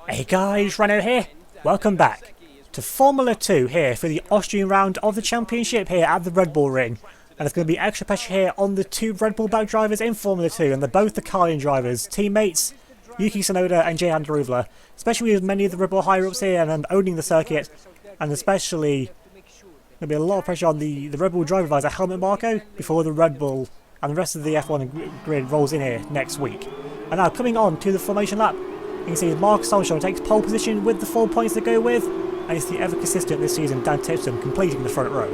Hey guys, Renault here. Welcome back to Formula 2 here for the Austrian round of the championship here at the Red Bull Ring. And there's going to be extra pressure here on the two Red Bull back drivers in Formula 2, and they're both the Carlin drivers, teammates Yuki Tsunoda and Jehan Daruvla, especially with many of the Red Bull higher-ups here and owning the circuit, and especially there'll be a lot of pressure on the Red Bull driver advisor Helmut Marko before the Red Bull and the rest of the F1 grid rolls in here next week. And now coming on to the formation lap, you can see Mark Solskjaer takes pole position with the 4 points to go with, and it's the ever consistent this season Dan Tipton completing the front row.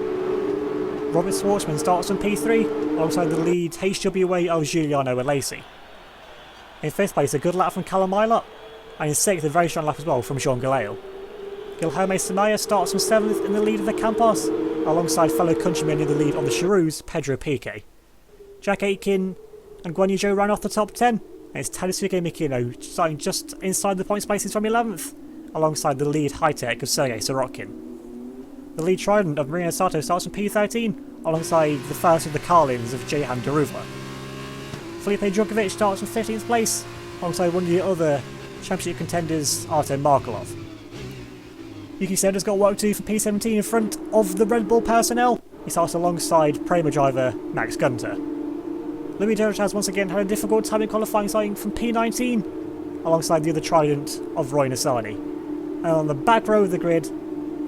Robert Schwartzman starts on P3 alongside the lead HWA of Giuliano Alesi. In 5th place a good lap from Callum Eilert, and in 6th a very strong lap as well from Jean Galale. Guilherme Samaya starts from 7th in the lead of the Campos, alongside fellow countrymen in the lead on the Charoux, Pedro Piquet. Jack Aitken and Guan Yu Zhou ran off the top 10, and it's Tadasuke Mikino starting just inside the points places from 11th, alongside the lead high-tech of Sergei Sorokin. The lead trident of Marino Sato starts from P13, alongside the first of the Carlins of Jehan Daruvla. Felipe Drugovich starts from 15th place, alongside one of the other championship contenders, Artem Markelov. Yuki Tsunoda's got work to do from P17 in front of the Red Bull personnel. He starts alongside Prema driver Max Gunter. Louis George has once again had a difficult time in qualifying, starting from P19, alongside the other trident of Roy Nissany. And on the back row of the grid,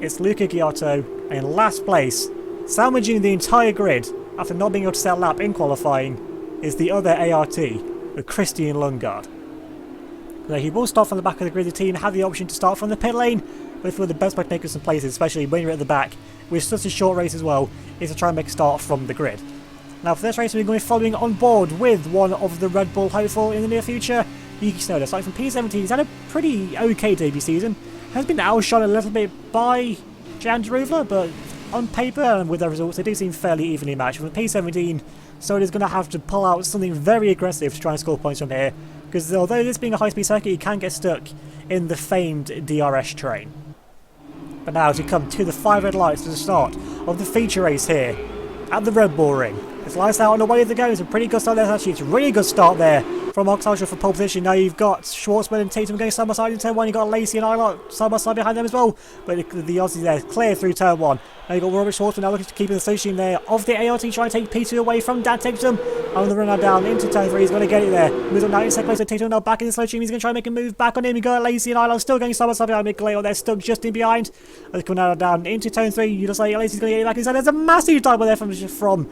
it's Luca Ghiotto, and in last place, sandwiching the entire grid after not being able to set a lap in qualifying, is the other ART, with Christian Lundgaard. Now, he will start from the back of the grid. The team have the option to start from the pit lane, but for the best way to make up some places, especially when you're at the back, with such a short race as well, is to try and make a start from the grid. Now for this race we're going to be following on board with one of the Red Bull hopeful in the near future, Yuki Tsunoda. Starting from P17, he's had a pretty okay debut season. Has been outshone a little bit by Jehan Daruvla, but on paper and with the results they do seem fairly evenly matched. From P17, Tsunoda's going to have to pull out something very aggressive to try and score points from here, because although this being a high-speed circuit, he can get stuck in the famed DRS terrain. But now as we come to the 5 red lights to the start of the feature race here at the Red Bull Ring. It's lights out on the way to go. It's a pretty good start there. Actually, it's a really good start there from Mark Solskjaer for pole position. Now you've got Schwartzman and Tatum going side by side in turn 1. You've got Lacey and Eilert side by side behind them as well. But the Aussies there clear through turn 1. Now you've got Robert Schwartzman now looking to keep in the station there of the ART, trying to take P2 away from Dan Tatum. On the run now down into turn 3. He's going to get it there. Moves on now in second place. So Tatum now back in the slow stream. He's going to try and make a move back on him. You've got Lacey and Eilert still going side by side behind Mick. They're stuck just in behind. As they come now down into turn 3. You just like Lacey's going to get it back inside. There's a massive dive there from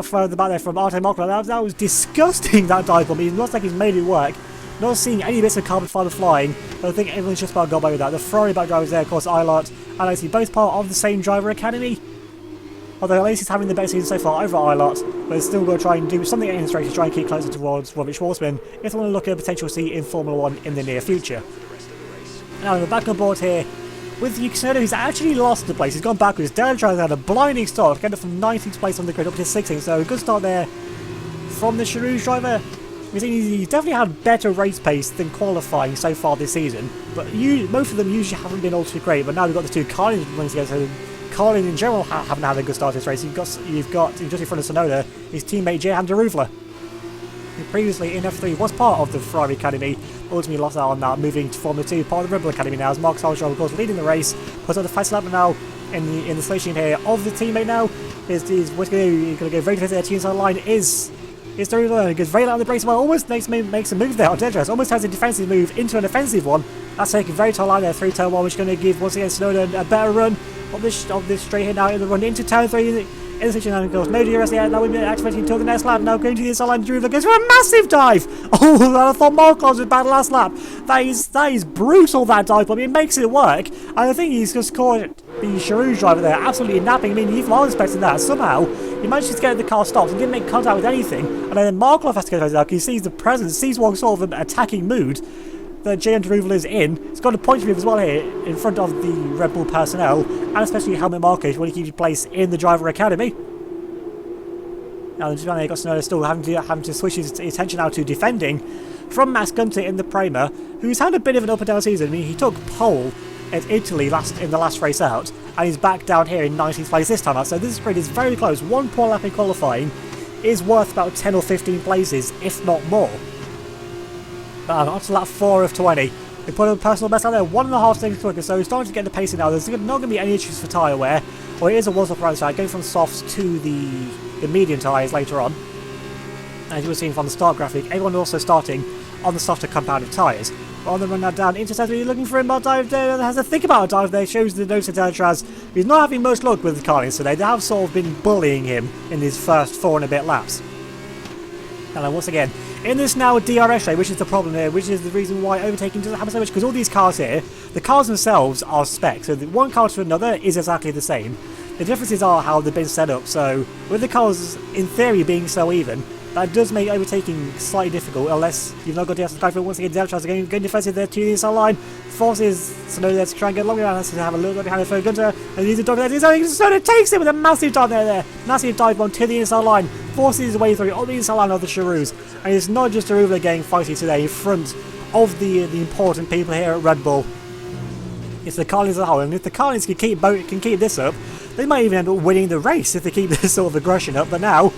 further back there from Artem Markelov. That was disgusting, that dive bomb. It looks like he's made it work. Not seeing any bits of carbon fibre flying, but I think everyone's just about got by with that. The Ferrari back drivers there, of course, Eilert and Lacey, both part of the same driver academy. Although Lacey's having the best season so far over Eilert, but they're still going to try and do something in this race to try and keep closer towards Robert Schwartzman if they want to look at a potential seat in Formula 1 in the near future. Now we're back on board here with Yuki Tsunoda, who's actually lost the place. He's gone backwards. Darren Tries had a blinding start, getting up from 19th place on the grid up to 16th, so a good start there from the Charoux driver. He's definitely had better race pace than qualifying so far this season, but most of them usually haven't been all too great. But now we've got the two Carlin running together, so Carlin in general haven't had a good start to this race. You've got just in front of Tsunoda his teammate Jehan Daruvla, who previously in F3 was part of the Ferrari Academy, but ultimately lost out on that, moving to Formula 2, part of the Red Bull Academy now, as Mark Solskjaer, of course, leading the race. Puts on the fast lap now in the station here of the teammate now. He's going to go very defensive there to the inside line. It's Daruvla. He goes very low on the brakes. Well, almost makes a move there on Dedras. Almost has a defensive move into an offensive one. That's taking very tall line there through turn 1, which is going to give once again Tsunoda a better run of this straight here now in the run into turn 3. In the section, and of course, no DRS there. Now we've been activating until the next lap. Now going to the inside line, Daruvla goes for a massive dive. Oh, I thought Markelov was bad last lap. That is brutal, that dive, but it makes it work. And I think he's just caught the Charoux driver there absolutely napping. I mean, even I was expecting that. Somehow, he managed to get the car stopped and didn't make contact with anything. And then Markelov has to go down because he sees the presence, sees what sort of an attacking mood that Jehan Daruvla is in. He's got a point of view as well here in front of the Red Bull personnel, and especially Helmut Marko when he keeps his place in the driver academy. Now you've got Tsunoda still having to switch his attention now to defending from Max Gunter in the Prema, who's had a bit of an up and down season. I mean, he took pole at Italy in the last race out, and he's back down here in 19th place this time out. So this sprint is very close. One poor lap in qualifying is worth about 10 or 15 places, if not more. On to lap 4 of 20. They put a personal best out there, 1.5 seconds quicker, so he's starting to get the pace in now. There's not going to be any issues for tyre wear, or it is a was-up right side, going from softs to the medium tyres later on. As you were seeing from the start graphic, everyone also starting on the softer compounded tyres. But on the run now down into sector, you're looking for him, but dive there, has to think about a dive there, shows the nose to Delatraz. He's not having much luck with the Carlins today. They have sort of been bullying him in these first 4 and a bit laps. And then once again, in this now DRS rate, which is the problem here, which is the reason why overtaking doesn't happen so much, because all these cars here, the cars themselves are spec, so one car to another is exactly the same. The differences are how they've been set up, so with the cars in theory being so even, that does make overtaking slightly difficult, unless you've not got the outside driver. Once again, Delatraz again going defensive there to the inside line, forces Tsunoda there to try and get long around, has to have a little bit behind the third Gunter, and he's a dog there, Tsunoda takes it with a massive dive there, massive dive bomb to the inside line, forces his way through on the inside line of the Charoux, and it's not just Aruvla getting fighty today in front of the important people here at Red Bull. It's the Carlins as a whole, and if the Carlins can keep this up, they might even end up winning the race if they keep this sort of aggression up. But now,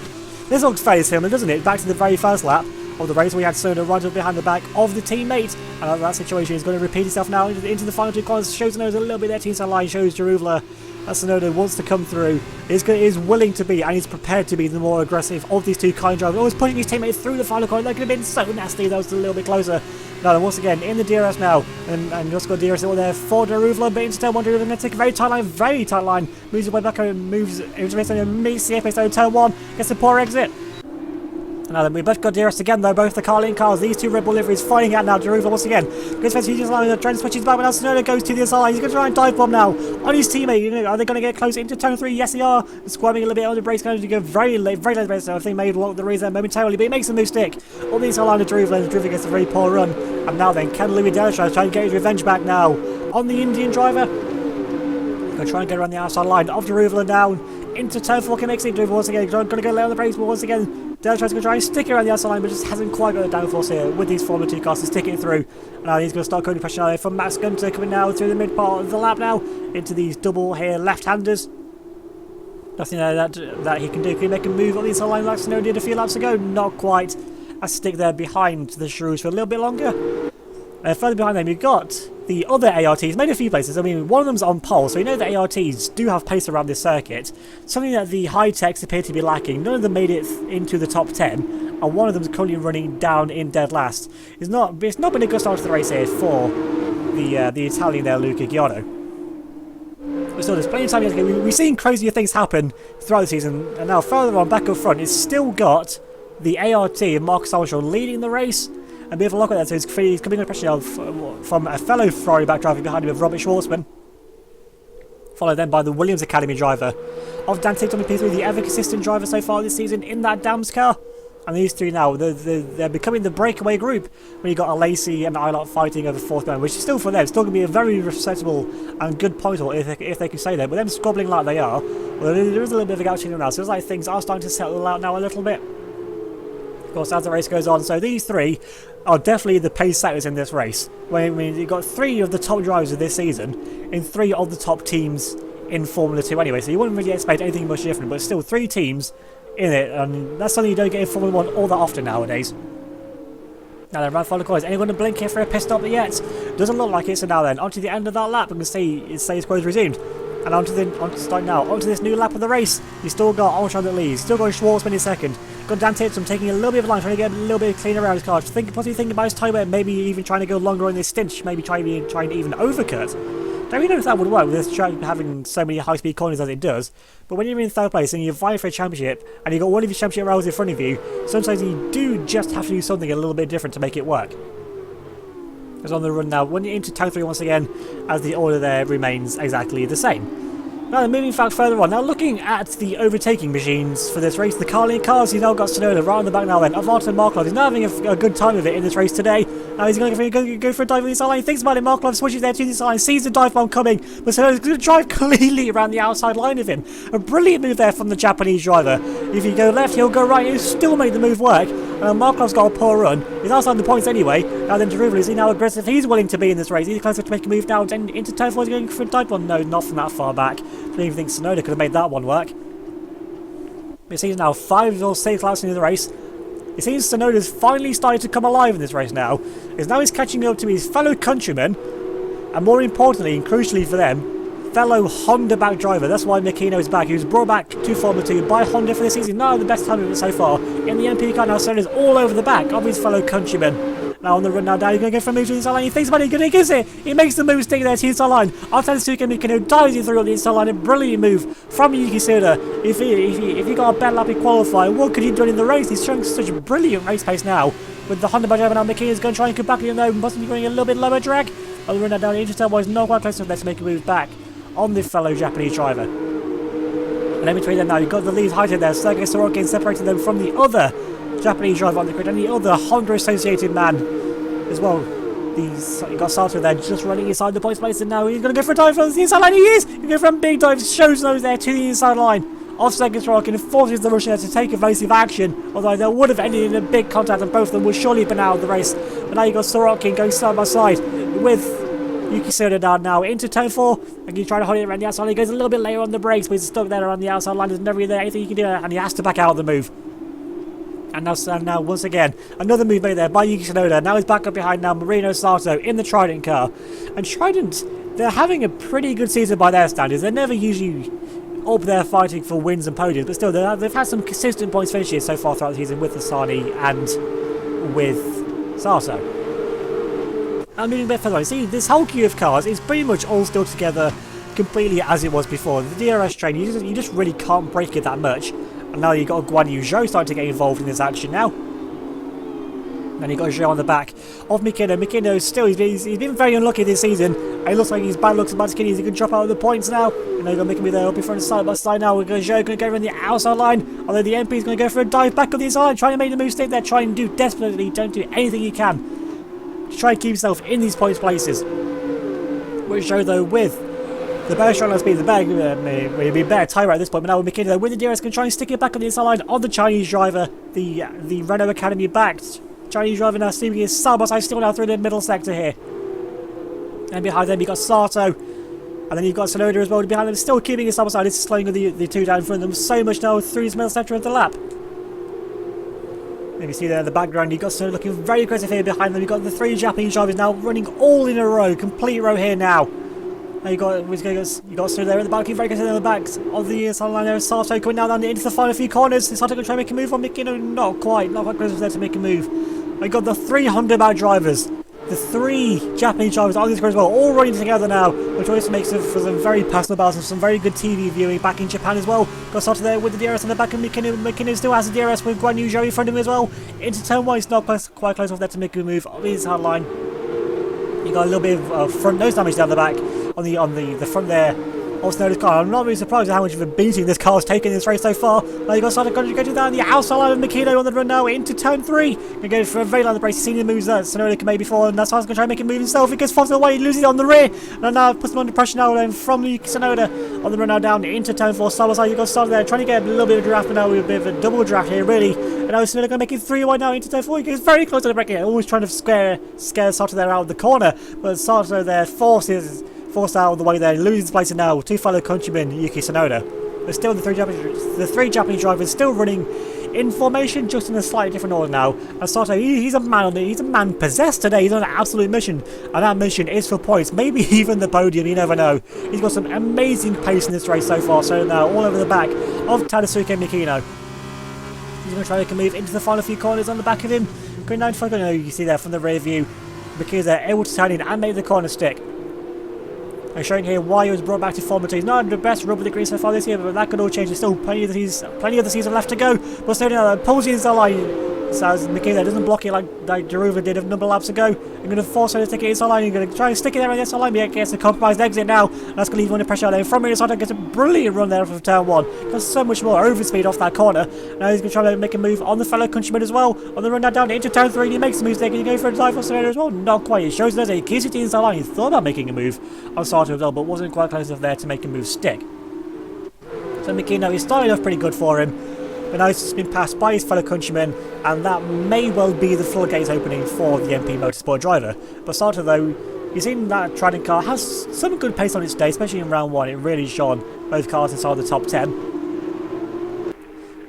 this looks fairly similar, doesn't it? Back to the very first lap of the race, we had Tsunoda right up behind the back of the teammate, and that situation is going to repeat itself now into the final 2 corners. Shows Tsunoda a little bit there to the inside line, shows Jaruvla that Tsunoda wants to come through, is willing to be, and he's prepared to be the more aggressive of these 2 kind drivers. Always pushing his teammate through the final corner. That could have been so nasty. That was a little bit closer. Now, once again, in the DRS now, and you also got DRS all there for Jaruvla, but instead, Jaruvla going to take a very tight line, moves his way back and moves into race and meets the FS turn 1, gets a poor exit. Now then, we both got DRS again though, both the Carlin cars, these 2 Red Bull liveries fighting out now. Jaruvla once again goes for his line, trying to switch his back, but now Tsunoda goes to the inside line. He's going to try and dive bomb now on his teammate. Are they going to get close into turn 3? Yes, they are. Squirming a little bit on the brakes, going to go very late brakes. So I think maybe lock the rear there momentarily, but he makes the move stick on the inside line of Jaruvla, and Jaruvla gets a very poor run. And now then, can Louis Delatraz try and get his revenge back now on the Indian driver? Going to try and get around the outside line of Jaruvla down into turn 4, can make it. Jaruvla once again going to go late on the brakes, but once again Delatraz going to try and stick it around the outside line, but just hasn't quite got the downforce here with these Formula 2 cars to stick it through. And now he's going to start coding pressure now from Max Gunter coming now through the mid part of the lap now into these double here left-handers. Nothing that he can do. Can he make a move on the inside line like Tsunoda did a few laps ago? Not quite. A stick there behind the Charoux for a little bit longer. Further behind them, you've got the other ARTs, made a few places. I mean, one of them's on pole, so you know the ARTs do have pace around this circuit. Something that the high techs appear to be lacking. None of them made it into the top 10, and one of them is currently running down in dead last. It's not been a good start to the race here for the Italian there, Luca Ghiotto. But still, there's plenty of time yet to go. We've seen crazier things happen throughout the season, and now further on, back up front, it's still got the ART of Marcus Armstrong leading the race. A bit of a lock at that, so he's coming under pressure from a fellow Ferrari back driver behind him with Robert Schwartzman. Followed then by the Williams Academy driver of Dante Tommy P3, the ever consistent driver so far this season in that Dams car. And these 3 now, they're becoming the breakaway group when you got a Lacey and Ilott fighting over 4th man, which is still for them, still going to be a very respectable and good point if they can say that. But them squabbling like they are, well, there is a little bit of a gap between them now, so it's like things are starting to settle out now a little bit. Of course, as the race goes on, so these 3 are definitely the pace setters in this race. I mean, you've got 3 of the top drivers of this season in 3 of the top teams in Formula 2 anyway, so you wouldn't really expect anything much different, but still 3 teams in it, and that's something you don't get in Formula 1 all that often nowadays. Now then, round final corner, is anyone to blink here for a pit stop yet? Doesn't look like it, so now then, onto the end of that lap, I'm going to say his quote resumed. And onto this new lap of the race. You've still got Armstrong that leads, still got Schwartzman in second. Got Dan Titson taking a little bit of line, trying to get a little bit cleaner around his car. Possibly thinking about his tyre wear, maybe even trying to go longer on this stint, maybe trying to even overcut. Don't really know if that would work with this having so many high-speed corners as it does, but when you're in 3rd place and you're vying for a championship, and you've got one of your championship rivals in front of you, sometimes you do just have to do something a little bit different to make it work. It's on the run now, when you're into turn 3 once again, as the order there remains exactly the same. Now, moving back further on, now looking at the overtaking machines for this race, the Carlin cars, he's now got Tsunoda right on the back now then, of Martin Markov. He's now having a good time of it in this race today. Now he's going to go for a dive on the inside line. He thinks about it, Markov switches there to the inside line, sees the dive bomb coming, but Tsunoda's going to drive cleanly around the outside line of him. A brilliant move there from the Japanese driver. If you go left, he'll go right, he'll still make the move work. Markov's got a poor run. He's outside the points anyway. Now then, Jaruvla, is he now aggressive? He's willing to be in this race. He's closer to make a move now. Then into turn 4, he's going for a dive bomb. No, not from that far back. I don't even think Tsunoda could have made that one work. It seems now 5 or 6 laps into the race. It seems Tsunoda's finally started to come alive in this race now. He's catching up to his fellow countrymen, and more importantly and crucially for them, fellow Honda back driver. That's why Mikino is back. He was brought back to Formula 2 by Honda for this season. Not the best time of it so far. In the MP car now, Tsunoda's all over the back of his fellow countrymen. Now on the run now down, he's going to go for a move to the inside line. He thinks about it, he gets it. He makes the move, sticking there to the inside line. After Tsunoda Mikino dives in through on the inside line. A brilliant move from Yuki Tsunoda. If he got a better lap in qualifying, what could he do in the race? He's showing such a brilliant race pace now. With the Honda by driver now, Mikino's going to try and come back, even though must be going a little bit lower drag. On the run now down, the Intertel boys not quite close enough there to make a move back on the fellow Japanese driver. And in between them now, you've got the lead height in there. Sergei Sorokin separating them from the other Japanese driver on the grid and the other Honda associated man as well. You got Sato there just running inside the points place, and now he's going to go for a dive from the inside line. He is! He's going for a big dive, shows those there to the inside line of Sergei Sorokin and forces the Russian to take evasive action, although there would have ended in a big contact and both of them would surely have been out of the race. But now you've got Sorokin going side by side with Yuki Tsunoda now into turn 4, and he's trying to hold it around the outside line. He goes a little bit later on the brakes, but he's stuck there around the outside line. There's never really anything he can do, and he has to back out of the move. And now once again, another move made there by Yuki Tsunoda. Now he's back up behind now Marino Sato in the Trident car. And Trident, they're having a pretty good season by their standards. They're never usually up there fighting for wins and podiums, but still they've had some consistent points finishes so far throughout the season with Asani and with Sato. I'm moving a bit further on. See, this whole queue of cars is pretty much all still together completely as it was before. The DRS train, you just really can't break it that much. And now you've got Guan Yu Zhou starting to get involved in this action now. Then you've got Zhou on the back of Mikino. Mikino still, he's been very unlucky this season. It looks like his bad looks about to continue. He can drop out of the points now. And now you've got Mikino there up in front of side by side now. We've got Zhou going to go around the outside line. Although the MP is going to go for a dive back on the inside line. Trying to make the move stick there. Trying to do desperately. Don't do anything he can to try and keep himself in these points places. With Zhou though with the better strong speed, the better, it'd be a better tyre at this point, but now with Mikino with the DRS can try and stick it back on the inside line on the Chinese driver, the Renault Academy backed Chinese driver now steaming his side by side still now through the middle sector here. And behind them you've got Sato, and then you've got Tsunoda as well behind them, still keeping his side by side. This is slowing the two down in front of them so much now through his middle sector of the lap. Maybe see there in the background, you've got Tsunoda looking very aggressive here behind them. You've got the three Japanese drivers now running all in a row, complete row here now. Now you got Tsunoda there in the back, very aggressive in the back of the inside line there. Sato coming down into the final few corners. Sato going to try and make a move on Mikino, not quite close there to make a move. We got the 3 Honda back drivers, the 3 Japanese drivers on this grid as well, all running together now, which always makes it for some very personal battles and some very good TV viewing back in Japan as well. Got Sato there with the DRS on the back of Mikino. Mikino still has the DRS with Guan Yu Zhou in front of him as well. Into turn 1, he's not quite close off there to make a move on the inside line. You got a little bit of front nose damage down the back on the front there of Tsunoda's car. I'm not really surprised at how much of a beating this car has taken in this race so far. Now you got Sato going to go down the outside line of Mikino on the run now into turn 3. Going to go for a very long brace. He's seen the moves that Tsunoda can make before, and that's why he's going to try and make a move himself. He gets forced away, loses it on the rear, and now puts him under pressure now then from Tsunoda on the run now down into turn 4. Side by side, you've got Sato there trying to get a little bit of a draft, but now with a bit of a double draft here really. And now Tsunoda going to make it 3 wide now into turn 4. He gets very close to the break here, always trying to scare Sato there out of the corner, but Sato there forced out of the way there, losing his place now to fellow countryman Yuki Tsunoda. But still the three Japanese drivers still running in formation, just in a slightly different order now. And Sato, he's a man possessed today. He's on an absolute mission, and that mission is for points, maybe even the podium, you never know. He's got some amazing pace in this race so far, so now all over the back of Tadasuke Mikino. He's going to try to make a move into the final few corners on the back of him. Going 95, you see there from the rear view, Mikino's able to turn in and make the corner stick. I'm showing here why he was brought back to Formula 2. He's not the best rubber degree so far this year, but that could all change. There's still plenty of the season left to go. But still now, pulls the inside line. So Mikino doesn't block it like Daruva did a number of laps ago. I'm going to force her to stick it inside line. I'm going to try and stick it there on the inside line, but gets a compromised exit now. And that's going to leave him under pressure there. From inside, gets a brilliant run there from turn 1. Got so much more overspeed off that corner. Now he's going to try to make a move on the fellow countryman as well. On the run down into turn 3, he makes a mistake. He goes for a dive for Tsunoda as well. Not quite. It shows that he keeps it to the inside line. He thought about making a move on Sato as well, but wasn't quite close enough there to make a move stick. So Mikino is starting off pretty good for him. But now he's been passed by his fellow countrymen, and that may well be the floodgates opening for the MP Motorsport driver. But Sato, though, you've seen that Trident car has some good pace on its day, especially in round 1. It really shone both cars inside the top 10.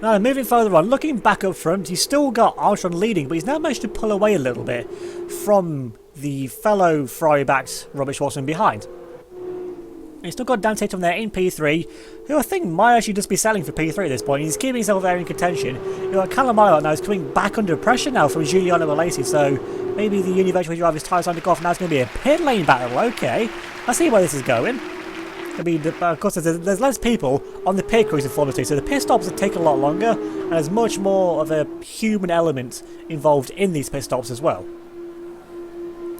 Now moving further on, looking back up front, he's still got Armstrong leading, but he's now managed to pull away a little bit from the fellow Ferrari-backed Robert Schwarzman behind. And he's still got Dan Tatum there in P3, who I think might actually just be selling for P3 at this point. He's keeping himself there in contention. You've got Callum Ilott now is coming back under pressure now from Giuliano Malesi, so maybe the Universal driver's tyres on the golf. Now it's going to be a pit lane battle. Okay, I see where this is going. Of course, there's less people on the pit crews in Formula 2, so the pit stops will take a lot longer, and there's much more of a human element involved in these pit stops as well.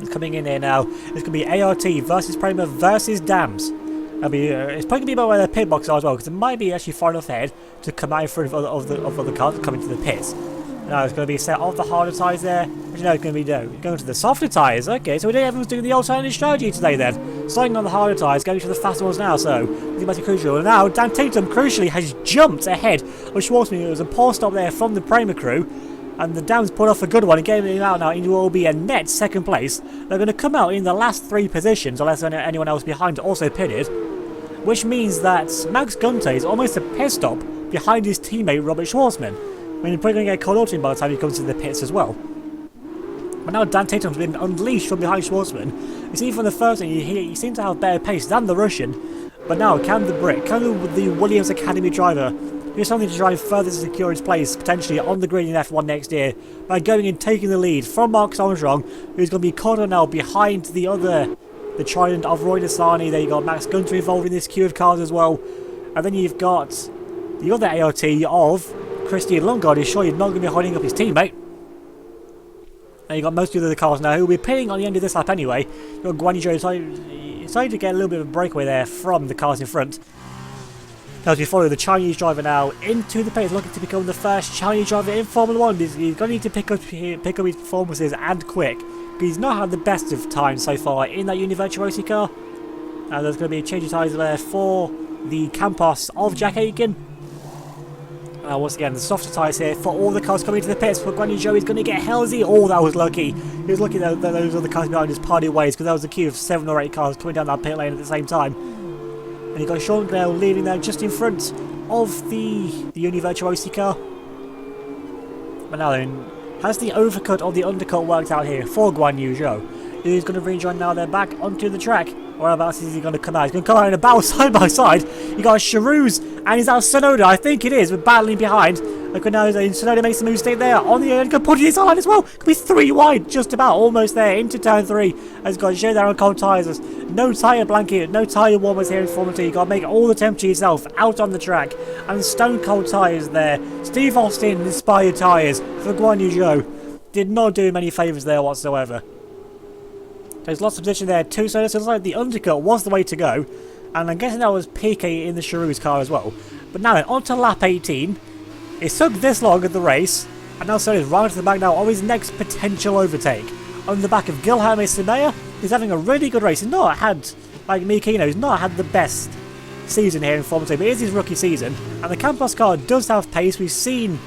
And coming in here now, it's going to be ART versus Prema versus Dams. It's probably going to be about where the pit box are as well, because it might be actually far enough ahead to come out in front of the cars coming to the pits. Now it's going to be a set of the harder tyres there. Actually, no, it's going to be going to the softer tyres. Okay, so everyone's doing the alternative strategy today then. Starting on the harder tyres, going to the faster ones now. So, it's crucial. And now, Dan Tatum, crucially, has jumped ahead of Schwarzman. It was a poor stop there from the Prema crew. And the Dams put off a good one and getting him out now into what will be a net second place. They're going to come out in the last 3 positions, unless anyone else behind also pitted. Which means that Max Gunter is almost a pit stop behind his teammate Robert Schwarzman. I mean, he's probably going to get called out in by the time he comes to the pits as well. But now Dan Tatum's been unleashed from behind Schwarzman. You see from the first thing, he seems to have better pace than the Russian. But now, can the Williams Academy driver, who's something to drive further to secure his place, potentially on the grid in F1 next year, by going and taking the lead from Marcus Armstrong, who's going to be caught on now behind the trident of Roy Nissany. There you got Max Gunter involved in this queue of cars as well. And then you've got the other ART of Christian Lundgaard, who's sure he's not going to be holding up his teammate. And you've got most of the other cars now who will be pitting on the end of this lap anyway. You've got Guan Yu Zhou decided to get a little bit of a breakaway there from the cars in front. Now as we follow the Chinese driver now into the pace, looking to become the first Chinese driver in Formula 1. He's going to need to pick up his performances and quick. He's not had the best of times so far in that Univirtuosi car. And there's going to be a change of tyres there for the Campos of Jack Aitken. Once again, the softer tyres here for all the cars coming to the pits. But Guan Yu Zhou is going to get Halsey. Oh, that was lucky. He was lucky that those other cars behind just parted ways, because there was a queue of 7 or 8 cars coming down that pit lane at the same time. And you've got Sean Gale leading there just in front of the Univirtuosi car. But now then, has the overcut or the undercut worked out here for Guan Yu Zhou? He's going to rejoin now. They're back onto the track. Whereabouts is he going to come out? He's going to come out in a battle side by side. You got Charouz and he's out Sonoda, I think it is, with battling behind. Look at now, Sonoda makes a mistake there on the end. Going to put his line as well. Could be 3 wide, just about, almost there into turn 3. Has got Joe there on cold tyres. No tyre blanket, no tyre warmers here in Formula 2. You've got to make all the temperature yourself out on the track. And stone cold tyres there. Steve Austin inspired tyres for Guan Yu Zhou. Did not do him any favours there whatsoever. There's lots of position there too, so it looks like the undercut was the way to go. And I'm guessing that was Piquet in the Charouz car as well. But now then, on to lap 18. It took this long at the race, and now Sonoda's right to the back now of his next potential overtake. On the back of Guilherme Simeia, he's having a really good race. He's not had, like Mikino, he's not had the best season here in Formula 2, but it is his rookie season. And the Campos car does have pace. We've seen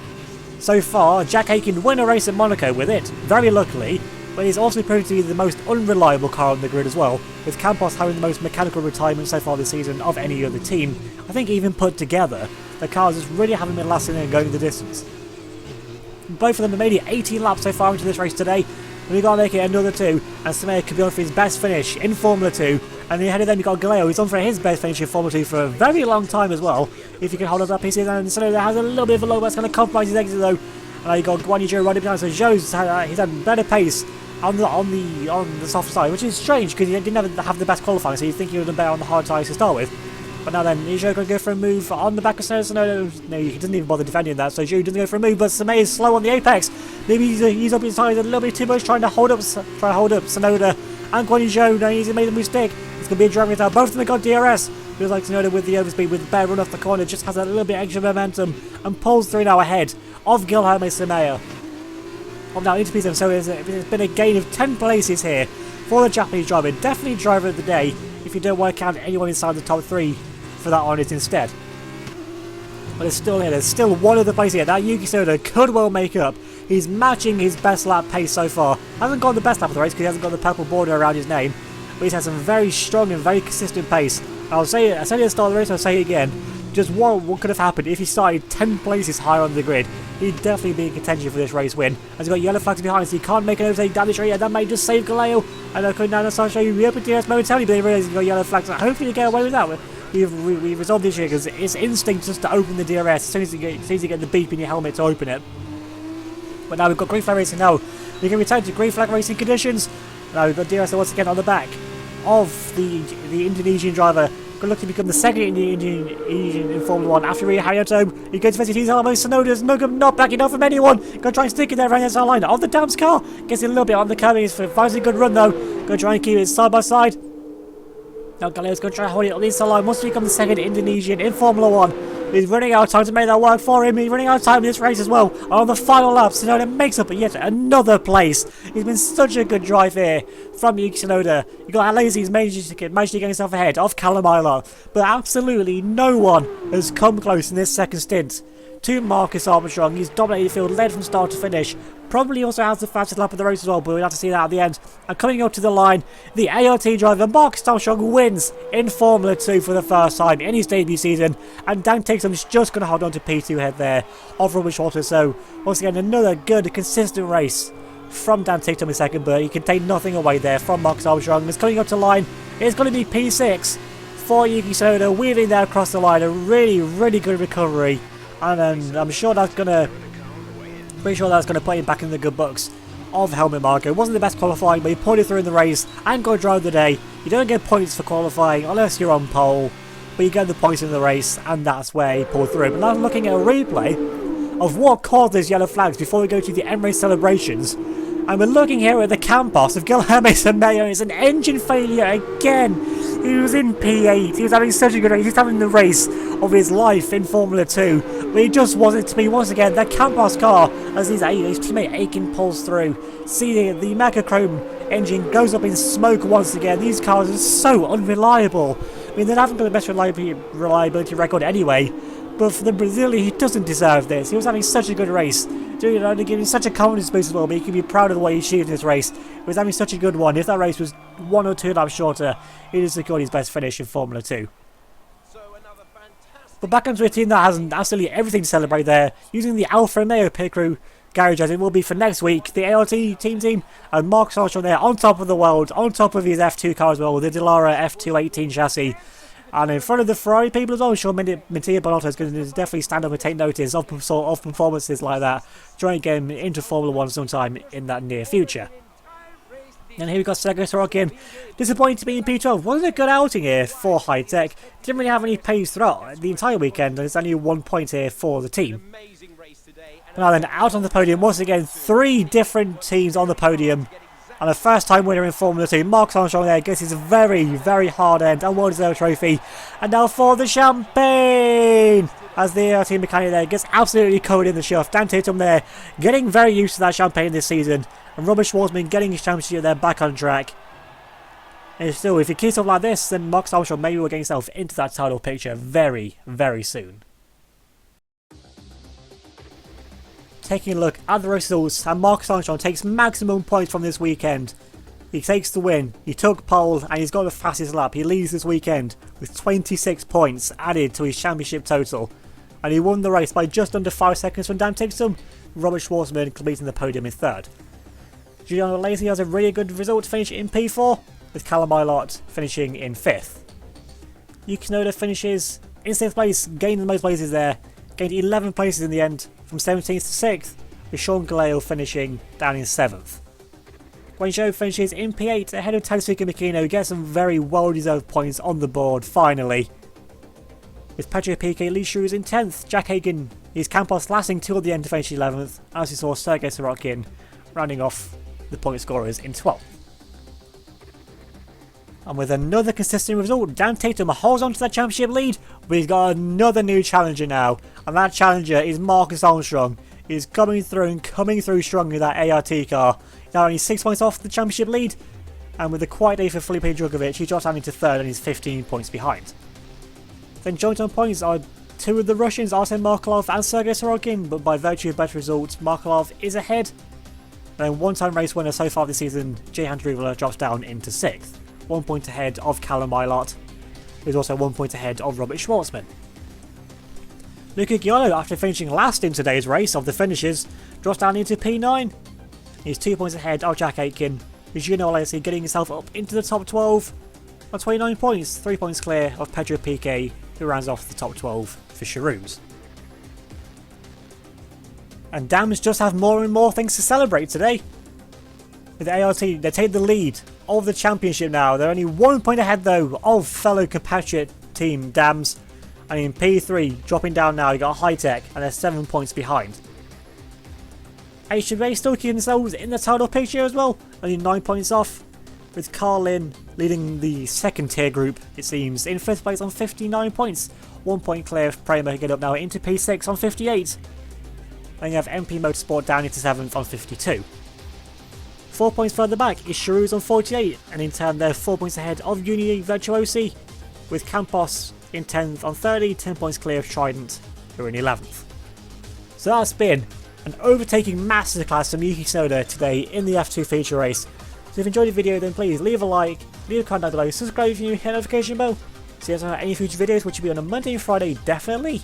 so far Jack Aitken win a race at Monaco with it, very luckily. But it's also proved to be the most unreliable car on the grid as well, with Campos having the most mechanical retirement so far this season of any other team. I think even put together, the cars just really haven't been lasting and going the distance. Both of them have made it 18 laps so far into this race today. We've got to make it another 2, and Simeia could be on for his best finish in Formula 2. And ahead of them you've got Galeo, who's on for his best finish in Formula 2 for a very long time as well, if he can hold up that piece. And Sonoda has a little bit of a low, but it's going to compromise his exit though. And you've got Guan Yu Zhou right behind, so Zhou's he's had better pace on the soft side, which is strange because he didn't have the best qualifying, so you'd think he would have been better on the hard tyres to start with. But now then, Zhou going to go for a move on the back of Sonoda. No, he doesn't even bother defending that, so Zhou doesn't go for a move, but Simeia is slow on the apex. Maybe he's up his tyres a little bit too much, trying to hold up Sonoda. And Guan Yu Zhou, no, he's made a mistake. It's going to be a driving attack. Both of them have got DRS. Feels like Sonoda with the overspeed, with the bear run off the corner, just has a little bit extra momentum and pulls through now ahead of Guilherme Simeia. Now into P7, so it's been a gain of 10 places here for the Japanese driver. Definitely driver of the day if you don't want to count anyone inside the top 3 for that on it instead. But it's still here, there's still one other place here. Now Yuki Tsunoda could well make up. He's matching his best lap pace so far. Hasn't got the best lap of the race because he hasn't got the purple border around his name. But he's had some very strong and very consistent pace. I said it at the start of the race, I'll say it again. just what could have happened if he started 10 places higher on the grid. He'd definitely be in contention for this race win. As he's got yellow flags behind, so he can't make an overtake down the straight, and that may just save Galeo. And coming down the side, show you the open DRS momentarily, but they realise he's got yellow flags. So hopefully they get away with that. We've resolved the issue because it's instinct just to open the DRS as soon as you get the beep in your helmet to open it. But now we've got green flag racing now. We can return to green flag racing conditions. Now we've got DRS once again on the back of the Indonesian driver. Good luck to become the second Indonesian in Formula 1 after Rio Haryanto. He goes to Mercedes almost Sonoda's not backing off from anyone. Gonna try and stick it there around the outside line of the Dams car. Gets it a little bit on the curve. He's finds a good run though. Gonna try and keep it side by side. Now Galeo's going to try and hold it on the inside line. Wants to become the second Indonesian in Formula 1. He's running out of time to make that work for him. He's running out of time in this race as well. On the final lap, Tsunoda makes up yet another place. He's been such a good drive here from Yuki Tsunoda. You got Alazy, he's managed to get himself ahead of Callum Ilott. But absolutely no one has come close in this second stint to Marcus Armstrong. He's dominated the field, led from start to finish. Probably also has the fastest lap of the race as well, but we'll have to see that at the end. And coming up to the line, the ART driver Marcus Armstrong wins in Formula 2 for the first time in his debut season. And Dan Ticktum's just going to hold on to P2 head there of Robert Schwarzer. So once again, another good, consistent race from Dan Ticktum in second, but he can take nothing away there from Marcus Armstrong. And it's coming up to the line. It's going to be P6 for Yuki Tsunoda, weaving there across the line. A really, really good recovery. And I'm sure that's going to... Pretty sure that's going to put him back in the good books of Helmut Marko. It wasn't the best qualifying, but he pointed through in the race and got drive of the day. You don't get points for qualifying unless you're on pole, but you get the points in the race, and that's where he pulled through. But now looking at a replay of what caused those yellow flags before we go to the Emirates celebrations. And we're looking here at the Campos of Guilherme Samayo. It's an engine failure again. He was in P8. He was having such a good race. He was having the race of his life in Formula 2. But he just wasn't to be once again. That Campos car, as his teammate Aiken pulls through. See the Mechachrome engine goes up in smoke once again. These cars are so unreliable. I mean, they haven't got the best reliability record anyway. But for the Brazilian, he doesn't deserve this. He was having such a good race. Giving such a confidence boost as well, but he can be proud of the way he achieved this race. He was having such a good one. If that race was 1 or 2 laps shorter, he'd have secured his best finish in Formula 2. But back onto a team that has absolutely everything to celebrate there, using the Alfa Romeo pit crew garage as it will be for next week. The ART team and Marcus Armstrong there on top of the world, on top of his F2 car as well, with the Dallara F218 chassis. And in front of the Ferrari people as well, I'm sure Mattia Bonotto is going to definitely stand up and take notice of performances like that, trying to get him into Formula 1 sometime in that near future. And here we've got Sergio Sorokin, disappointing to be in P12. Wasn't a good outing here for High Tech. Didn't really have any pace throughout the entire weekend, and it's only 1 point here for the team. Now then, out on the podium, once again, 3 different teams on the podium. And a first time winner in Formula 2, Marcus Armstrong there gets his very, very hard end and well-deserved trophy. And now for the champagne! As the team mechanic there gets absolutely covered in the shuff. Dan Ticktum there getting very used to that champagne this season. And Robert Schwarzman getting his championship there back on track. And still, if he keeps up like this, then Marcus Armstrong maybe will get himself into that title picture very, very soon. Taking a look at the results, and Marcus Armstrong takes maximum points from this weekend. He takes the win, he took pole, and he's got the fastest lap. He leads this weekend with 26 points added to his championship total. And he won the race by just under 5 seconds from Dan Ticktum, Robert Schwarzman completing the podium in 3rd. Giuliano Alesi has a really good result to finish in P4, with Callum Ilott finishing in 5th. Yuki Tsunoda finishes in 6th place, gained the most places there, gained 11 places in the end, from 17th to 6th, with Sean Galeo finishing down in 7th. Guangzhou finishes in P8 ahead of Tatsuki Makino, who gets some very well-deserved points on the board finally. With Pedro Piquet, Lee Shrews in 10th, Jack Hagan, his Campos lasting till the end to finish 11th, as we saw Sergei Sorokin rounding off the point scorers in 12th. And with another consistent result, Dan Ticktum holds on to that championship lead, but he's got another new challenger now, and that challenger is Marcus Armstrong. He's coming through strong in that ART car. Now only 6 points off the championship lead, and with a quiet day for Felipe Drugovich, he drops down into 3rd and he's 15 points behind. Then joint on points are 2 of the Russians, Arsen Markelov and Sergei Sorokin, but by virtue of better results, Markelov is ahead. And then one-time race winner so far this season, Jehan Druvela drops down into 6th. 1 point ahead of Callum Ilott, who's also 1 point ahead of Robert Schwarzman. Luca Giollo, after finishing last in today's race of the finishes, drops down into P9. He's 2 points ahead of Jack Aitken, with Gino Alessi getting himself up into the top 12 on 29 points, 3 points clear of Pedro Piquet, who rounds off the top 12 for Charoons. And Dams just have more and more things to celebrate today. With ART, they take the lead of the championship now. They're only 1 point ahead though of fellow compatriot team Dams. And in P3, dropping down now, you got High Tech, and they're 7 points behind. HWA still keeping themselves in the title picture as well, only 9 points off, with Carlin leading the second tier group, it seems, in 5th place on 59 points. 1 point clear of Prema, get up now into P6 on 58. And you have MP Motorsport down into 7th on 52. 4 points further back is Charoons on 48, and in turn they're 4 points ahead of Uni Virtuosi, with Campos in 10th on 30, 10 points clear of Trident, who are in 11th. So that's been an overtaking masterclass from Yuki Tsunoda today in the F2 feature race. So if you enjoyed the video, then please leave a like, leave a comment down below, subscribe if you're new, hit the notification bell, so you have any future videos, which will be on a Monday and Friday definitely.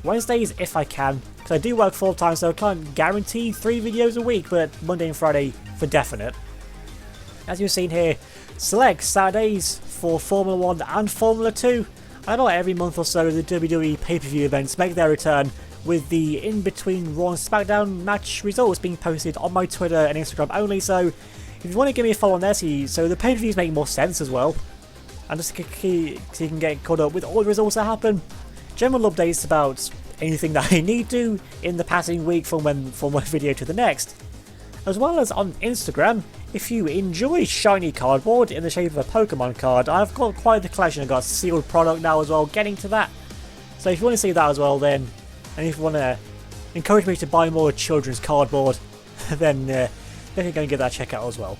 Wednesdays if I can, because I do work full time, so I can't guarantee 3 videos a week, but Monday and Friday for definite. As you've seen here, select Saturdays for Formula 1 and Formula 2. I know every month or so the WWE pay-per-view events make their return, with the in-between Raw and SmackDown match results being posted on my Twitter and Instagram only, so if you want to give me a follow on there, so the pay-per-views make more sense as well, and just so you can get caught up with all the results that happen. General updates about anything that I need to in the passing week from one video to the next. As well as on Instagram, if you enjoy shiny cardboard in the shape of a Pokemon card, I've got quite the collection. I've got sealed product now as well, getting to that. So if you want to see that as well then, and if you want to encourage me to buy more children's cardboard, then definitely go and give that a check out as well.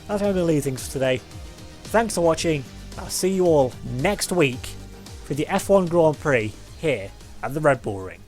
That's how I'm going to leave things for today. Thanks for watching. I'll see you all next week for the F1 Grand Prix here at the Red Bull Ring.